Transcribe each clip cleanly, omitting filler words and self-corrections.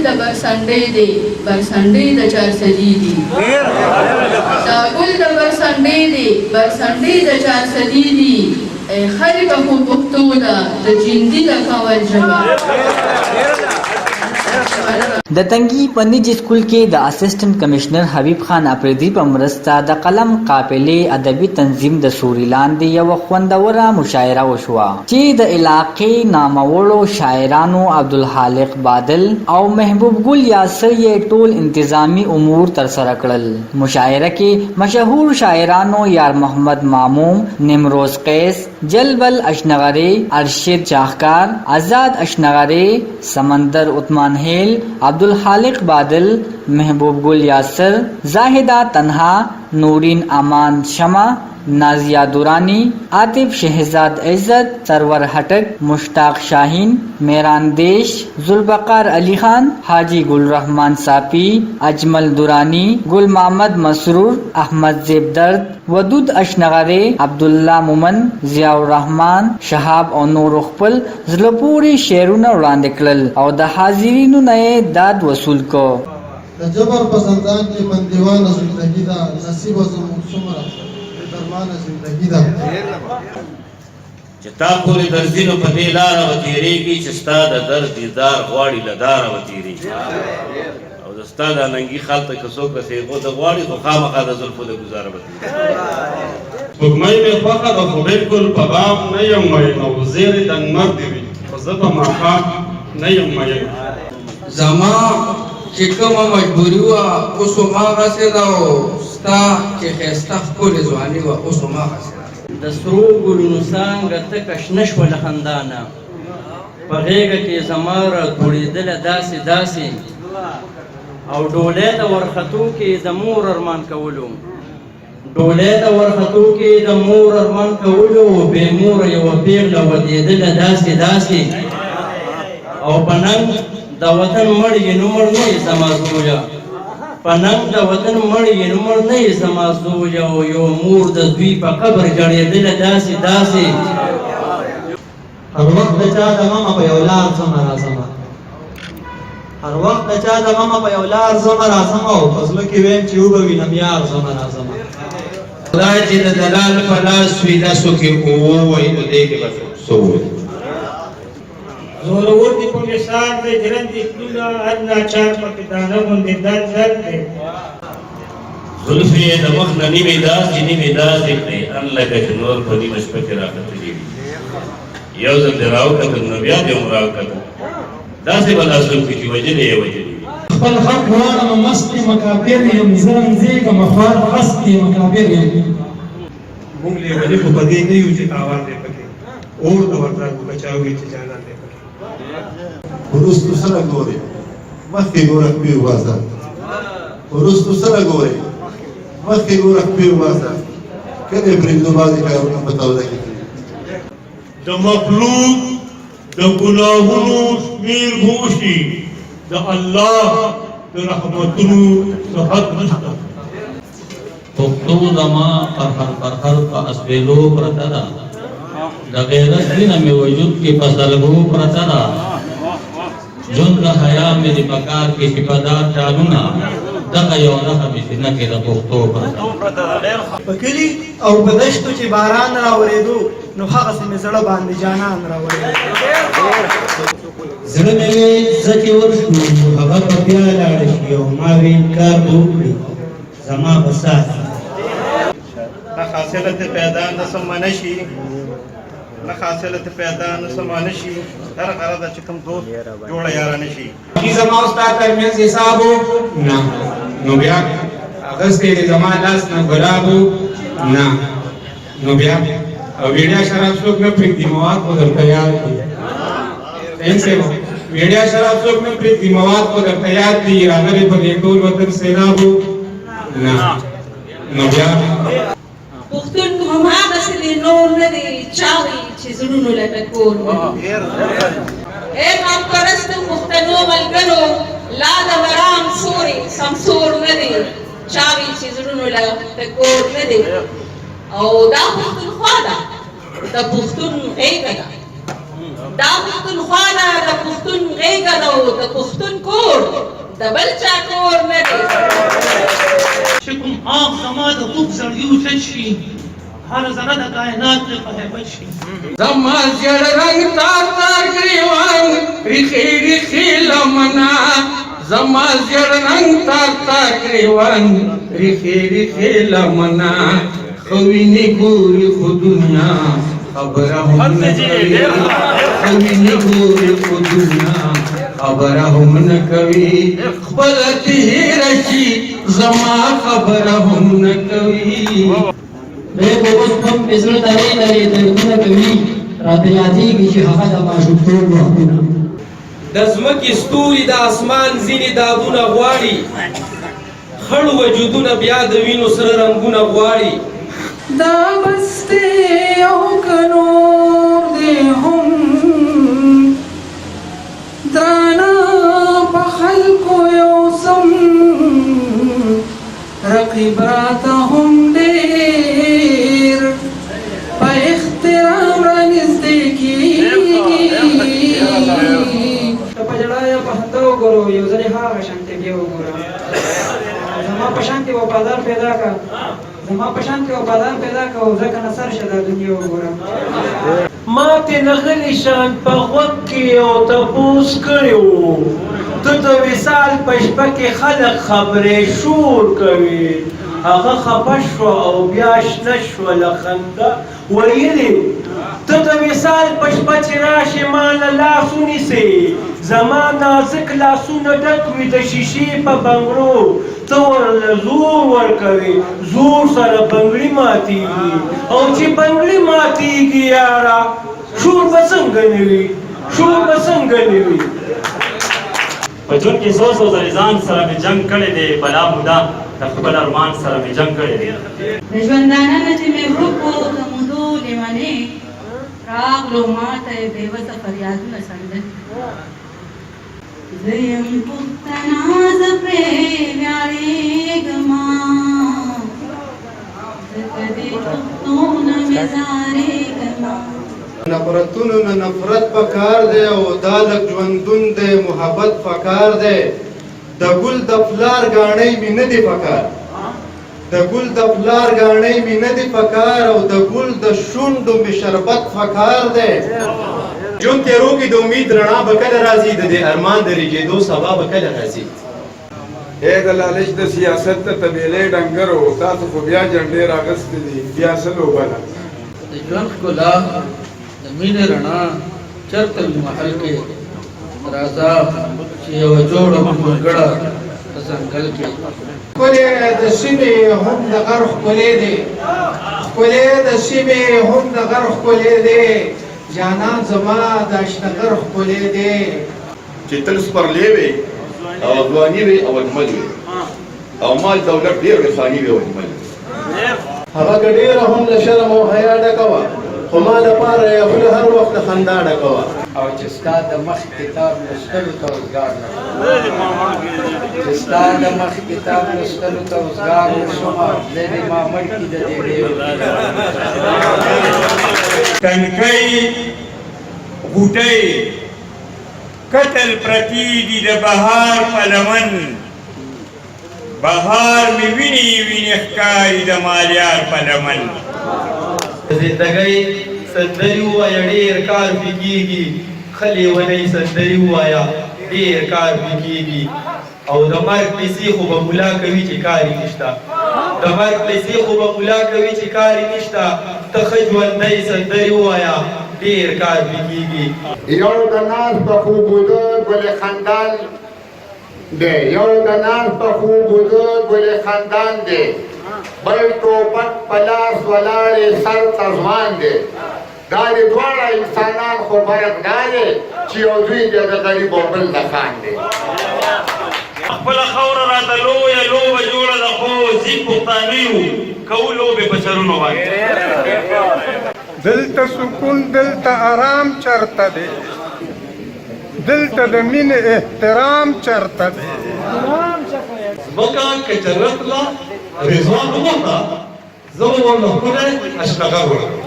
د برسنډې دی برسنډې د چارسدي دي دا ګل د برسنډې دی برسنډې د چارسدي دي خلک خو پښتو ده د جندي د کول ژبه د تنگی پنج سکول کې د اسسټنټ کمشنر حبیب خان اپریدي په مرسته د قلم قافلې ادبي تنظیم د سوري لاندې یو خوندوره مشاعره وشوه چې د علاقې ناموړو شاعرانو عبدالخالق بادل او محبوب ګل یاسر یې ټول انتظامی امور ترسره کړل. مشاعره کې مشهور شاعرانو یار محمد ماموم، نمروز قیس، جلبل اشنغری، ارشد شاهکار، آزاد اشنغری، سمندر عثمان هیل، عبدالخالق بادل، محبوب گل یاسر، زاہدہ تنہا، نورین امان شمع، نازیہ دورانی، عاطف شہزاد عزت، سرور ہٹک، مشتاق شاہین، میران دیش، ذوالبقار علی خان، حاجی گل رحمان ساپی، اجمل دورانی، گل محمد مسرور، احمد زیب درد، ودود اشنغری، عبداللہ مومن، ضیاء الرحمن، شهاب او نور خپل زړه پورې شعرونه وړاندې کړل او د حاضرینو نه داد وصول کو. د جبر په زندان کې بندیوانه زندگی ده نصیب زموږ څومره درمانه زندگی ده چې تا پورې درځینو په دې لاره وتېرېږي چې ستا د درد دیدار غواړي له داره وتېرېږي او د ستا دا ننګي خال ته که څوک رسېږو ته غواړي خو خامخا د زلفو د ګزاره وتېرېږي. سپوږمۍ مې خوښه ده خو بلکل په باب نه یم مین او زیرې د لمر دې وي خو زه په ماښام نه یم مین. زما چې کومه مجبوري وه اوس هماغسې ده او ستا چې ښایسته ښکلې ځواني وه اوس هماغسې ده. د سرو ګلونو څانګه تکه شنه شوه له خندانه په غېږه کې زما راټولېدله داسې داسې او ډولۍ ته ورختو کې د مور ارمان کولو ډولۍ ته ورختو کې د مور ارمان کولو بې موره یوه پېغله ودېدله داسې داسې او په ننګ د وطن مړ یې نو مړ نه یې زما زویه په ننګ د وطن مړ یې نو مړ نه یې زما زویه او یو مور د دوی په قبر ژړېدله داسې داسې. هر وخت د چا د ماما په یو لار ځمه راځمه هر وخت د چا د ماما په یو لار ځمه راځمه او په زړه کې ویم چې وبه وینم یار ځمه راځمه. خدای چې د دلال په لاس وي لاسو کې ووایي نو دی کې به څه ووایي. زورور دی په مثال دی ژرندې پلونه هر ناچار پکې دانه غوندې درد درد دی زلفې یې د مخ نه نیمې داسې نیمې داسې کړې ان لکه چې نور په نیمه شپه کې راختلي وي. یو ځل دې راوکتل نو بیا دې هم راوکتل داسې به دا څوک چې وجلې یې وجلې وي. خپل حق غواړم مست مکابر یم زه انځېږم خوار هست مکابر یم. موږ لیوني خو په دې نه یو چې تاوان دی پکې اور د ورداګو بچاوي چې جانان دی پکې. وروستو سره ګورې مخکې ګوره پیر وازه وروستو سره ګورې مخکې ګوره پیر وازه کله پرېږدو بعضې کارونه په توده کې کوي. د مخلوق د ګناهونو شمېر بوشي د الله د رحمتونو څه حد نشته. پښتو زما پرهر په اسبېلو پرته ده د غیرت وینه مې وجود کې په سلګو پرته ده ژوند د حیا مې د پکار کې صفدار چالونه دغه یو نښه مې سینه کې د پښتو پرته. په کلي او په دشتو چې باران راورېدو نو هغسې مې زړه باندې جانان راورېدو. زړه مې وې زه چې ورشو هغه به بیا لاړه شي او ما وې انکار به وکړي زما به ساتي. نه حاصلت پیدا نه سمانه شي نه حاصلت پیدا نه سمانه شي هر غرض چې کوم دوست جوړه یارانه شي. چې زما او ستا ترمنځ حساب و نه نو بیا اخیستی د زما لاس نه ګلاب و نه نو بیا او ویډیا شراب څوک نه پرېږدي مواد خو درته یاد دي. ویډیا شراب څوک نه پرېږدي مواد خو درته یاد دي. راغلی په دې ټول وطن سیلاب و نه نو بیا پښتون هماغسې دی نور نه دی چا وایي چې زړونو له ټکور نه دي. ای غمپرستو پښتنو ملګرو لا د مرام سوري سمسور نه دی چا وایي چې زړونو له ټکور نه دي. او دا پښتونخوا ده د پښتون غېږه ده دا پښتونخوا ده د پښتون غېږه ده او د پښتون کور د بل چا کور نه دی چې کوم آب زما د خوب زړیو زد شي هر ذره د کائنات ته په هیبت شي زما زړ رنگ تار تار ګریوان ریخي ریخي لمنا زما زړ رنگ تار تار ګریوان ریخي ریخي لمنا خوینه ګوري خو دنیا خبره هم نه کوي خوینه ګوري خو دنیا خبره هم نه کوي خپل تهیر شي زما خبره هم نه کوي به اوس هم پزړه درې درې دردونه کوي راته یادېږي چې هغه د ماشومتوب وختونه د ځمکې ستوري د اسمان ځینې دادونه غواړي خړ وجودونه بیا د وینو سره رنګونه غواړي دا بسته او کنور دی هم درانا په خلکو یو سم رقیب راته هم ډېر په احترام رانږدې کېږي ته په ژړا یا په خندا وګورو یو ځلې هغه شانتې بیا وګوره زما په شانتې وفادار پیدا کړه زما په شانتې وفادار پیدا کړه او ځکه نه سر شه دا دنیا وګوره ما ته نغلی شان په غوږ کې یو تپوس کړی و ته د وصال په شپه کې خلک خبرې شور کوي هغه خفه شوه او بیا شنه شوه له خنده ویلې ته د وصال په شپه چې راشې ما له لاس ونیسې زما نازک لاسونه ډک وي د شیشې په بنګړو ته ورله زور ورکوې زور سره بنګړي ماتېږي او چې بنګړي ماتېږي یاره شور به څنګه نه وي شور به څنګه نه وي په ژوند کې څو ځلې ځان سره مې جنګ کړی دی بلا موده د خپل ارمان سره مې جنګ کړی دی د ژوندانه نه چې مې ورک و د مودو لیونې راغلو ما ته یې بېوسه فریادونه سندل زه یم پښتنه زه پرې ویاړېږمه ځکه دې پښتو نه مې زارېږمه نفرتونو نه نفرت پکار دی او دا لږ ژوندون دی محبت پکار دی د ګل د پلار ګاڼۍ مې نه دی پکار د ګل د پلار ګاڼۍ مې نه دی پکار او د ګل د شونډو مې شربت پکار دی ژوند تیرو کې د امید رڼا به کله راځي د دې ارمان د رېږېدو سبا به کله راځي اے د لالچ د سیاست ته طبیلې ډنګرو تاسو خو بیا جنډې راغستې دي بیا څه لوبله د ژوند ښکلا د مینې رڼا چرته وي محل کې راځه چې یوه جوړه ملګړه په ځنګل کې ښکلی د سیمې هم د غر ښکلی دی ښکلی د سیمې هم د غر ښکلی دی جانان زما د اشنغر ښکلی دی چې تل سپرلی وي او ځواني وي او اجمل وي او مال دولت ډېر رخاني وي او اجمل وي هغه که ډېره هم له شرم او حیا ډکه وه خو ما لپاره یې خوله هر وخت د خندا ډکه وه او چې ستا د مخ کتاب لوستلو ته وزګار نه چې ستا د مخ کتاب لوستلو ته وزګار نه شومه زه دې ما مړ کړي د دې ډېرو تنکۍ غوټۍ قتل پرتی دي د بهار په لمن بهار مې ویني ویني ښکاري د مالیار په لمن زندګۍ سندري ووایه ډېر کار پې کېږي ښه لیونۍ سندري ووایه ډېر کار پې کېږي او د مرګ پیسې خو به ملا کوي چې کار یې نشته د مرګ پیسې خو به ملا کوي چې کار یې نشته ته ښه ژوندی سندري ووایه ډېر کار پې کېږي یو د ناز په خوبونو ګل خندان دی یو د ناز په خوبونو ګل خندان دی بل ټوپک په لاس ولاړې سر ته ځوان دی دا د دواړه انسانان خو فرق دا دی چې یو دوی دی د غریب او بل د خان دی خپله خاوره راته لویه لوبه جوړه ده خو ځي پښتانه یو کوو لوبې په سرونو باندې دلته سکون دلته آرام چرته دی دلته د مینې احترام چرته دی ځمکه که جنت له رضوان وغواړه زه به ورله ښکلی اشنغر ورکړم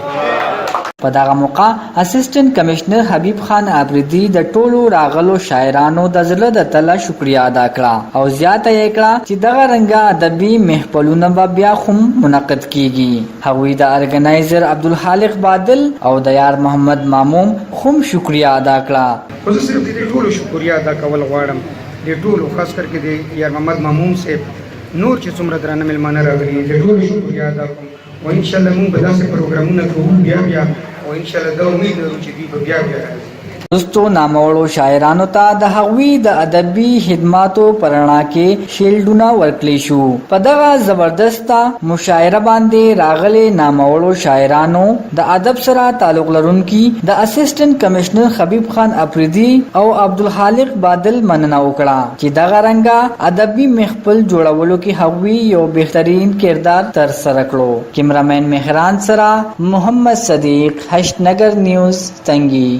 په دغه موقع اسسټنټ کمشنر حبیب خان آفریدي د ټولو راغلو شاعرانو د زړه د تله شکریا ادا کړه او زیاته یې کړه چې دغه رنګه ادبي محفلونه به بیا هم منعقد کیږي. هغوی د ارګنایزر عبدالخالق بادل او د یار محمد ماموم هم شکریا ادا کړه. خو زه صرف د دې ټولو شکریا ادا کول غواړم، د ټولو خاص کر کې د یار محمد ماموم صاحب نور چې څومره درانه مېلمانه راغلي د ټولو شکریا ادا کوم او انشاءالله موږ به داسې پروګرامونه کوو بیا او انشاءالله دا امید لرو چې دوی به بیا راځي. دوستو ناموړو شاعرانو ته د هغوی د ادبي خدماتو پرانا کې شیلډونه ورکړل شو. په دغه زبردسته مشاعره باندې راغلي ناموړو شاعرانو د ادب سره تعلق لرونکي د اسسټنټ کمشنر حبیب خان آفریدي او عبدالخالق بادل مننه وکړه چې دغه رنګه ادبي محفل جوړولو کې هغوی یو بهترین کردار تر سره کړو. کیمرامین مهران سره محمد صدیق، هشت نگر نیوز، تنگی.